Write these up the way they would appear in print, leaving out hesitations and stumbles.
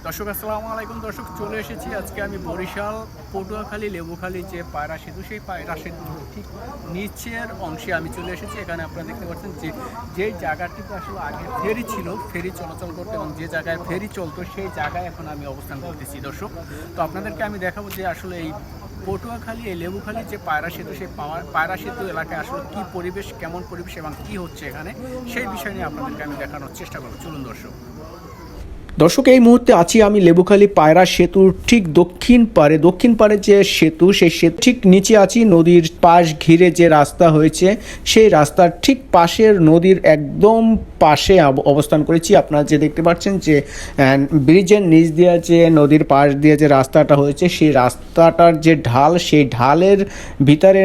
দর্শক আসসালামু আলাইকুম। দর্শক চলে এসেছি আজকে আমি বরিশাল পটুয়াখালী লেবুখালী যে পায়রা সেতু, সেই পায়রা সেতু ঠিক নিচের অংশে আমি চলে এসেছি। এখানে আপনারা দেখতে পাচ্ছেন যে যেই জায়গাটিতে আসলে আগে ফেরি ছিল, ফেরি চলাচল করতো এবং যে জায়গায় ফেরি চলতো সেই জায়গায় এখন আমি অবস্থান করতেছি। দর্শক, তো আপনাদেরকে আমি দেখাবো যে আসলে এই পটুয়াখালী এই লেবুখালী যে পায়রা সেতু, সেই পায়রা সেতু এলাকায় আসলে কী পরিবেশ, কেমন পরিবেশ এবং কী হচ্ছে এখানে, সেই বিষয় নিয়ে আপনাদেরকে আমি দেখানোর চেষ্টা করব। চলুন দর্শক, এই মুহূর্তে আছি আমি লেবুখালী পায়রা সেতুর ঠিক দক্ষিণ পারে যে সেতু, সেই সেতু ঠিক নিচে আছি। নদীর পাশ ঘিরে যে রাস্তা হয়েছে, সেই রাস্তার ঠিক পাশের নদীর একদম পাশে অবস্থান করেছি। আপনারা যে দেখতে পাচ্ছেন যে ব্রিজের নিচ দিয়ে যে নদীর পাশ দিয়ে যে রাস্তাটা হয়েছে, সেই রাস্তাটার যে ঢাল, সেই ঢালের ভিতরে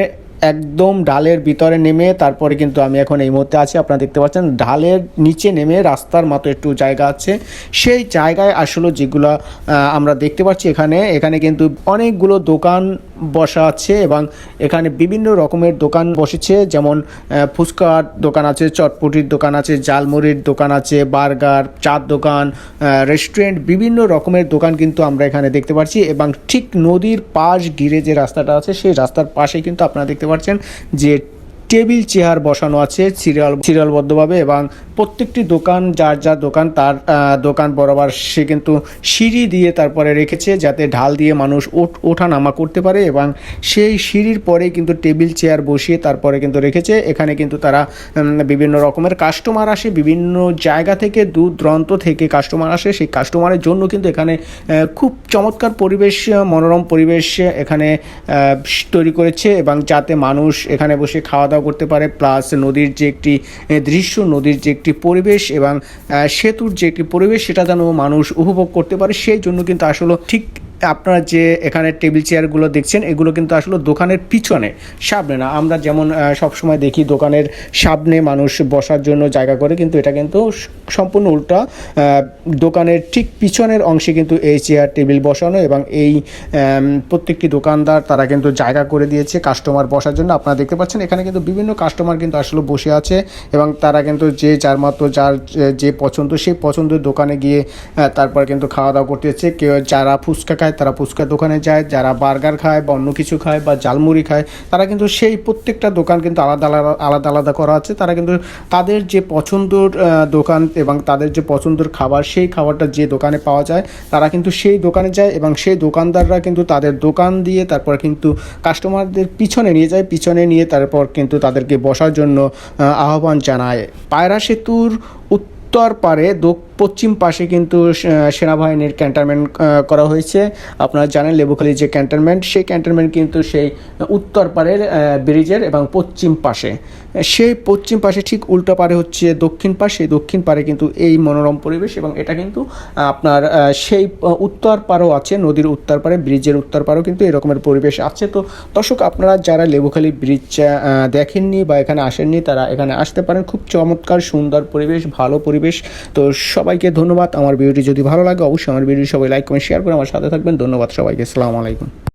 একদম ঢালের ভিতরে নেমে তারপরে কিন্তু আমি এখন এই মুহূর্তে আছি। আপনারা দেখতে পাচ্ছেন ঢালের নিচে নেমে রাস্তার মতো একটু জায়গা আছে, সেই জায়গায় আসলে যেগুলো আমরা দেখতে পাচ্ছি এখানে কিন্তু অনেকগুলো দোকান বসা আছে এবং এখানে বিভিন্ন রকমের দোকান বসেছে। যেমন ফুচকার দোকান আছে, চটপটির দোকান আছে, জালমুড়ির দোকান আছে, বার্গার, চার দোকান, রেস্টুরেন্ট, বিভিন্ন রকমের দোকান কিন্তু আমরা এখানে দেখতে পাচ্ছি। এবং ঠিক নদীর পাশ ঘিরে যে রাস্তাটা আছে, সেই রাস্তার পাশে কিন্তু আপনারা দেখতে পাচ্ছেন যে টেবিল চেয়ার বসানো আছে সিরিয়ালবদ্ধভাবে এবং প্রত্যেকটি দোকান যার দোকান তার দোকান বরাবর সে কিন্তু সিঁড়ি দিয়ে তারপরে রেখেছে, যাতে ঢাল দিয়ে মানুষ ওঠা নামা করতে পারে। এবং সেই সিঁড়ির পরে কিন্তু টেবিল চেয়ার বসিয়ে তারপরে কিন্তু রেখেছে। এখানে কিন্তু তারা বিভিন্ন রকমের কাস্টমার আসে, বিভিন্ন জায়গা থেকে দূর দূরান্ত থেকে কাস্টমার আসে। সেই কাস্টমারের জন্য কিন্তু এখানে খুব চমৎকার পরিবেশ, মনোরম পরিবেশ এখানে তৈরি করেছে এবং যাতে মানুষ এখানে বসে খাওয়া দাওয়া করতে পারে, প্লাস নদীর যে একটি দৃশ্য, নদীর যে একটি পরিবেশ এবং সেতুর যে একটি পরিবেশ, সেটা যেন মানুষ উপভোগ করতে পারে। সেই জন্য কিন্তু আসলে ঠিক আপনারা যে এখানে টেবিল চেয়ারগুলো দেখছেন, এগুলো কিন্তু আসলে দোকানের পিছনে, সামনে না। আমরা যেমন সবসময় দেখি দোকানের সামনে মানুষ বসার জন্য জায়গা করে, কিন্তু এটা কিন্তু সম্পূর্ণ উল্টা। দোকানের ঠিক পিছনের অংশে কিন্তু এই চেয়ার টেবিল বসানো এবং এই প্রত্যেকটি দোকানদার তারা কিন্তু জায়গা করে দিয়েছে কাস্টমার বসার জন্য। আপনারা দেখতে পাচ্ছেন এখানে কিন্তু বিভিন্ন কাস্টমার কিন্তু আসলে বসে আছে এবং তারা কিন্তু যে যার মতো যার যে পছন্দ, সেই পছন্দের দোকানে গিয়ে তারপর কিন্তু খাওয়া দাওয়া করতেছে। কেউ যারা ফুচকা খায় তারা ফুচকার দোকানে যায়, যারা বার্গার খায় বা অন্য কিছু খায় বা জালমুড়ি খায়, তারা কিন্তু সেই প্রত্যেকটা দোকান কিন্তু আলাদা করা আছে। তারা কিন্তু তাদের যে পছন্দের দোকান এবং তাদের যে পছন্দের খাবার, সেই খাবারটা যে দোকানে পাওয়া যায় তারা কিন্তু সেই দোকানে যায় এবং সেই দোকানদাররা কিন্তু তাদের দোকান দিয়ে তারপর কিন্তু কাস্টমারদের পিছনে নিয়ে যায়, পিছনে নিয়ে তারপর কিন্তু তাদেরকে বসার জন্য আহ্বান জানায়। পায়রা সেতুর উত্তর পারে পশ্চিম পাশে কিন্তু সেনাবাহিনীর ক্যান্টনমেন্ট করা হয়েছে। আপনারা জানেন লেবুখালী যে ক্যান্টনমেন্ট, সেই ক্যান্টনমেন্ট কিন্তু সেই উত্তর পারের ব্রিজের এবং পশ্চিম পাশে, সেই পশ্চিম পাশে ঠিক উল্টো পারে হচ্ছে দক্ষিণ পাশ। সেই দক্ষিণ পারে কিন্তু এই মনোরম পরিবেশ এবং এটা কিন্তু আপনার সেই উত্তর পারও আছে, নদীর উত্তর পারে, ব্রিজের উত্তর পারেও কিন্তু এরকমের পরিবেশ আছে। তো দর্শক, আপনারা যারা লেবুখালী ব্রিজ দেখেননি বা এখানে আসেননি, তারা এখানে আসতে পারেন। খুব চমৎকার সুন্দর পরিবেশ, ভালো পরিবেশ। তো সবাইকে ধন্যবাদ। আমার ভিডিওটি যদি ভালো লাগে অবশ্যই আমার ভিডিও সবাই লাইক কমেন্ট শেয়ার করে আমার সাথে থাকবেন। ধন্যবাদ সবাইকে। আসসালামু আলাইকুম।